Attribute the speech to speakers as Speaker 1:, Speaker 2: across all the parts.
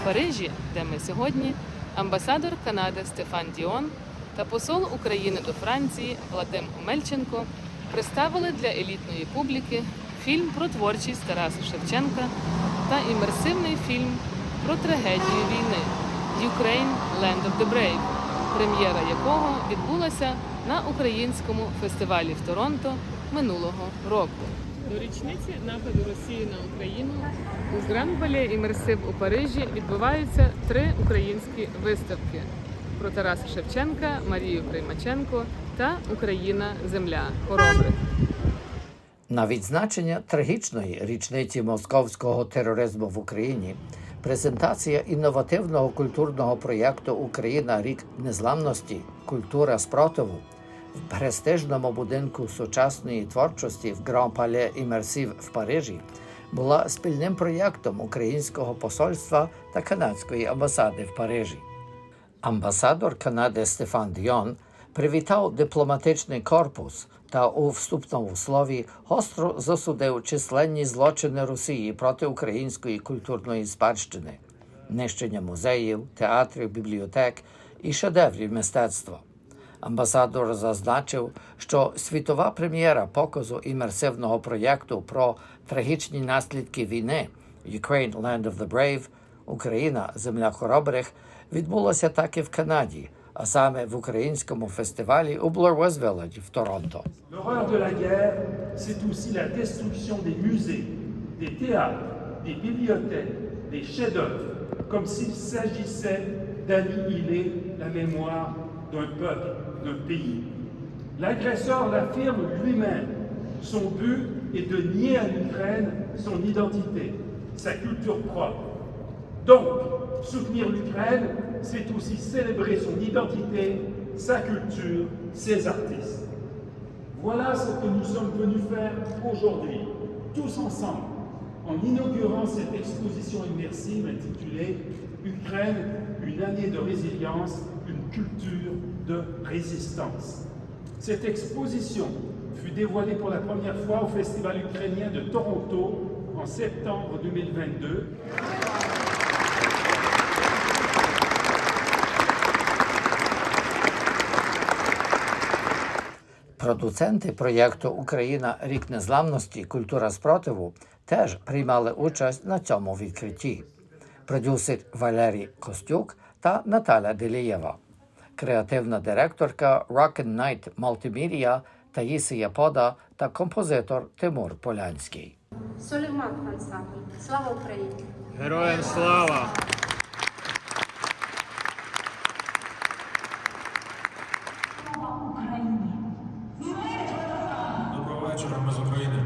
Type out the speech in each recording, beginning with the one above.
Speaker 1: Парижі, де ми сьогодні, амбасадор Канади Стефан Діон та посол України до Франції Вадим Омельченко представили для елітної публіки фільм про творчість Тараса Шевченка та імерсивний фільм про трагедію війни «Ukraine – Land of the Brave», прем'єра якого відбулася на українському фестивалі в Торонто минулого року. До річниці нападу Росії на Україну у Гранд Пале Імерсив у Парижі відбуваються 3 українські виставки про Тараса Шевченка, Марію Прymachenko та «Україна – земля хоробрих».
Speaker 2: На відзначення трагічної річниці московського тероризму в Україні презентація інновативного культурного проєкту «Україна – рік незламності. Культура спротиву» в престижному будинку сучасної творчості в Гранд Пале Імерсив в Парижі була спільним проєктом українського посольства та канадської амбасади в Парижі. Амбасадор Канади Стефан Діон привітав дипломатичний корпус та у вступному слові гостро засудив численні злочини Росії проти української культурної спадщини, нищення музеїв, театрів, бібліотек і шедеврів мистецтва. Амбасадор зазначив, що світова прем'єра показу імерсивного проєкту про трагічні наслідки війни «Ukraine – Land of the Brave» «Україна – земля хоробрих» відбулася так і в Канаді, а саме в українському фестивалі у Bloor West Village в Торонто.
Speaker 3: L'horreur de la guerre, c'est aussi la destruction des musées, des théâtres, des bibliothèques, des chefs-d'œuvre, comme s'il s'agissait d'annihiler la mémoire d'un peuple, d'un pays. L'agresseur l'affirme lui-même. Son but est de nier à l'Ukraine son identité, sa culture propre. Donc, soutenir l'Ukraine, c'est aussi célébrer son identité, sa culture, ses artistes. Voilà ce que nous sommes venus faire aujourd'hui, tous ensemble, en inaugurant cette exposition immersive intitulée « Ukraine, une année de résilience, une culture de résistance ». Cette exposition fut dévoilée pour la première fois au Festival ukrainien de Toronto en septembre 2022.
Speaker 2: Продуценти проєкту «Україна – рік незламності. Культура спротиву» теж приймали участь на цьому відкритті. Продюсер Валерій Костюк та Наталя Делієва. Креативна директорка Rock and Night Multimedia Таїсія Пода та композитор Тимур Полянський.
Speaker 4: Соліман ансамбль. Слава Україні!
Speaker 5: Героям слава!
Speaker 6: Доброго вечора, ми з України.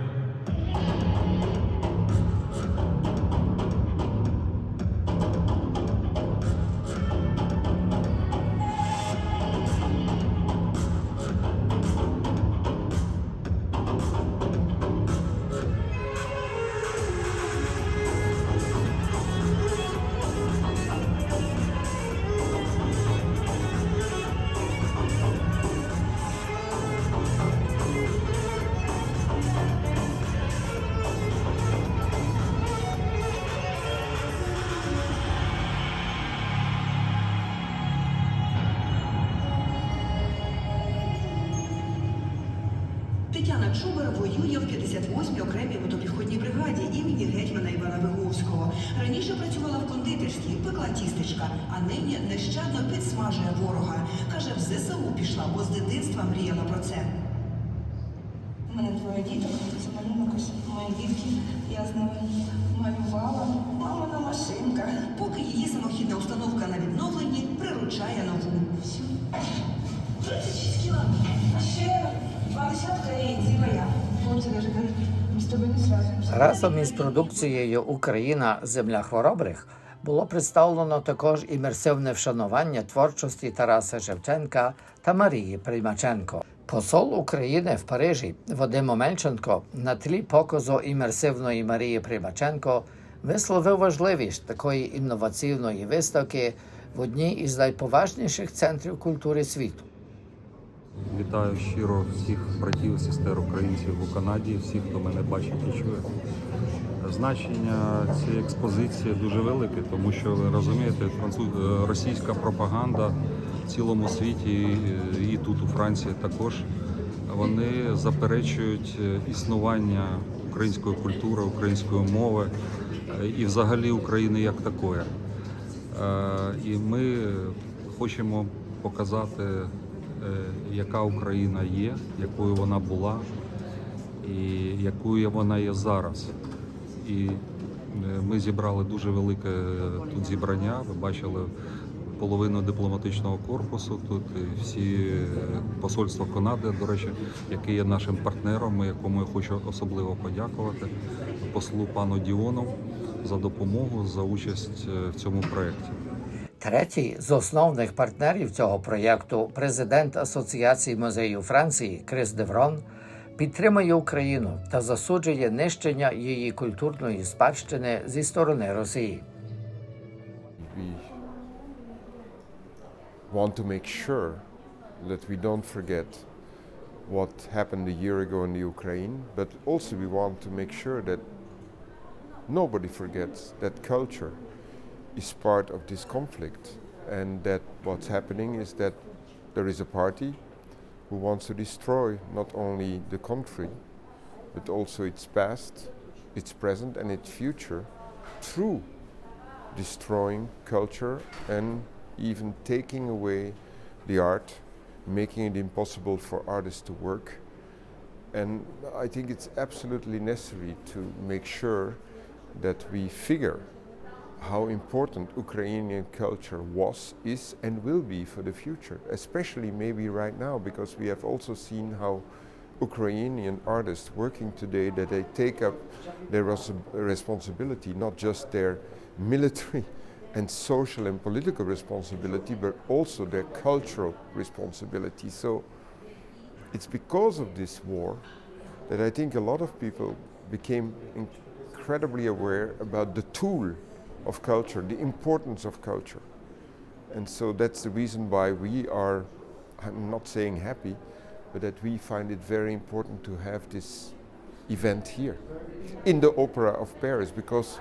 Speaker 7: Тетяна Чубар воює в 58-й окремій мотопіхотній бригаді імені гетьмана Івана Виговського. Раніше працювала в кондитерській, пекла тістечка, а нині нещадно підсмажує ворога. Каже, в ЗСУ пішла, бо з дитинства мріяла про це.
Speaker 8: У мене 2 діток, це малюнок ось мої дітки. Я з ними малювала. Мамина машинка.
Speaker 7: Поки її самохідна установка на відновленні приручає нову.
Speaker 8: 36 кілометрів. Ще 20 і ціла я. Хлопці навіть кажуть, ми з тобою не зв'язуємося.
Speaker 2: Разом із продукцією «Україна – земля хоробрих» було представлено також імерсивне вшанування творчості Тараса Шевченка та Марії Прymachenko. Посол України в Парижі Вадим Омельченко на тлі показу імерсивної Марії Prymachenko висловив важливість такої інноваційної виставки в одній із найповажніших центрів культури світу.
Speaker 9: Вітаю щиро всіх братів і сестер українців у Канаді, всіх, хто мене бачить і чує. Значення цієї експозиції дуже велике, тому що, ви розумієте, російська пропаганда в цілому світі і тут у Франції також, вони заперечують існування української культури, української мови і взагалі України як такої. І ми хочемо показати, яка Україна є, якою вона була і якою вона є зараз. І ми зібрали дуже велике тут зібрання. Ви бачили половину дипломатичного корпусу, тут і всі посольства Канади, до речі, яке є нашим партнером, якому я хочу особливо подякувати, послу пану Діону за допомогу, за участь в цьому проєкті.
Speaker 2: Третій з основних партнерів цього проєкту, президент Асоціації музеїв Франції Крис Деврон, підтримує Україну та засуджує нищення її культурної спадщини зі сторони Росії.
Speaker 10: We want to make sure that we don't forget what happened a year ago in the Ukraine, but also we want to make sure that nobody forgets that culture is part of this conflict, and that what's happening is that there is a party who wants to destroy not only the country, but also its past, its present and its future through destroying culture and even taking away the art, making it impossible for artists to work. And I think it's absolutely necessary to make sure that we figure how important Ukrainian culture was, is and will be for the future, especially maybe right now, because we have also seen how Ukrainian artists working today, that they take up their responsibility, not just their military and social and political responsibility, but also their cultural responsibility. So it's because of this war that I think a lot of people became incredibly aware about the tool of culture, the importance of culture. And so that's the reason why we are, I'm not saying happy, but that we find it very important to have this event here in the Opera of Paris, because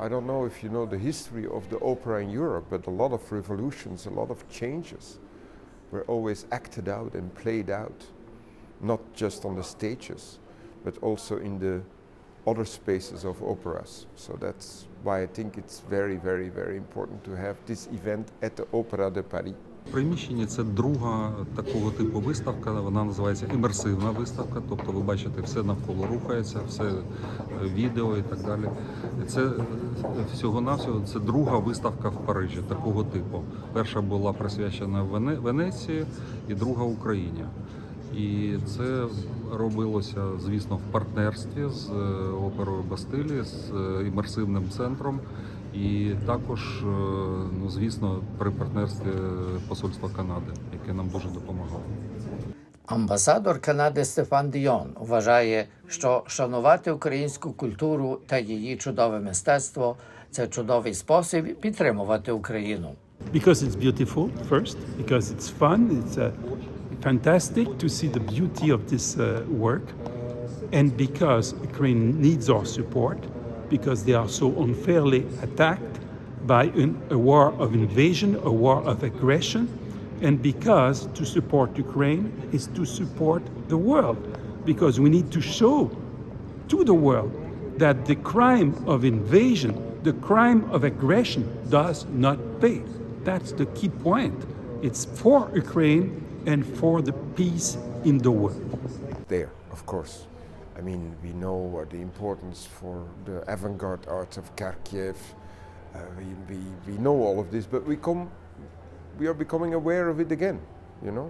Speaker 10: I don't know if you know the history of the opera in Europe, but a lot of revolutions, a lot of changes were always acted out and played out, not just on the stages, but also in the other spaces of operas. So that's why I think it's very, very, very important to have this event at the Opera de Paris.
Speaker 9: Приміщення – це друга такого типу виставка, вона називається імерсивна виставка, тобто ви бачите, все навколо рухається, все відео і так далі. Це всього-навсього це друга виставка в Парижі такого типу. Перша була присвячена Венеції і друга Україні. І це робилося, звісно, в партнерстві з оперою Бастилії, з імерсивним центром. І також, ну, звісно, при партнерстві посольства Канади, яке нам дуже допомагало.
Speaker 2: Амбасадор Канади Стефан Діон вважає, що шанувати українську культуру та її чудове мистецтво – це чудовий спосіб підтримувати Україну.
Speaker 11: Because it's beautiful, first, because it's fun, it's fantastic to see the beauty of this work, and because Ukraine needs our support, because they are so unfairly attacked by a war of invasion, a war of aggression, and because to support Ukraine is to support the world, because we need to show to the world that the crime of invasion, the crime of aggression does not pay. That's the key point. It's for Ukraine and for the peace in the world.
Speaker 10: There, of course. I mean, we know the importance for the avant-garde arts of Kharkiv. We know all of this, but we are becoming aware of it again, you know.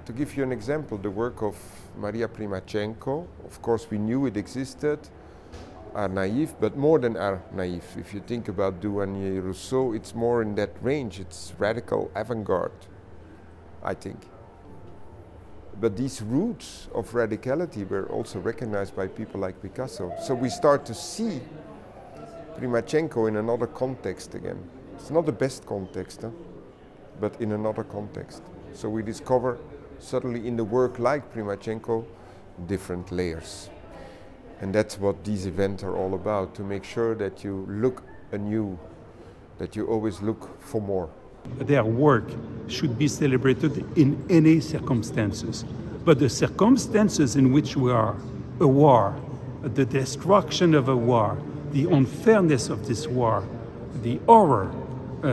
Speaker 10: To give you an example, the work of Maria Prymachenko, of course we knew it existed, are naive, but more than are naive. If you think about Douanier Rousseau, it's more in that range, it's radical avant-garde, I think. But these roots of radicality were also recognized by people like Picasso. So we start to see Prymachenko in another context again. It's not the best context, but in another context. So we discover suddenly in the work like Prymachenko different layers. And that's what these events are all about, to make sure that you look anew, that you always look for more.
Speaker 11: Their work should be celebrated in any circumstances. But the circumstances in which we are, a war, the destruction of a war, the unfairness of this war, the horror,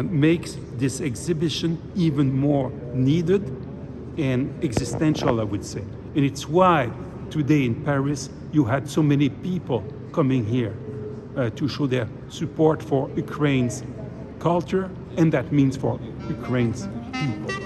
Speaker 11: makes this exhibition even more needed and existential, I would say. And it's why today in Paris you had so many people coming here to show their support for Ukraine's culture, and that means for Ukraine's people.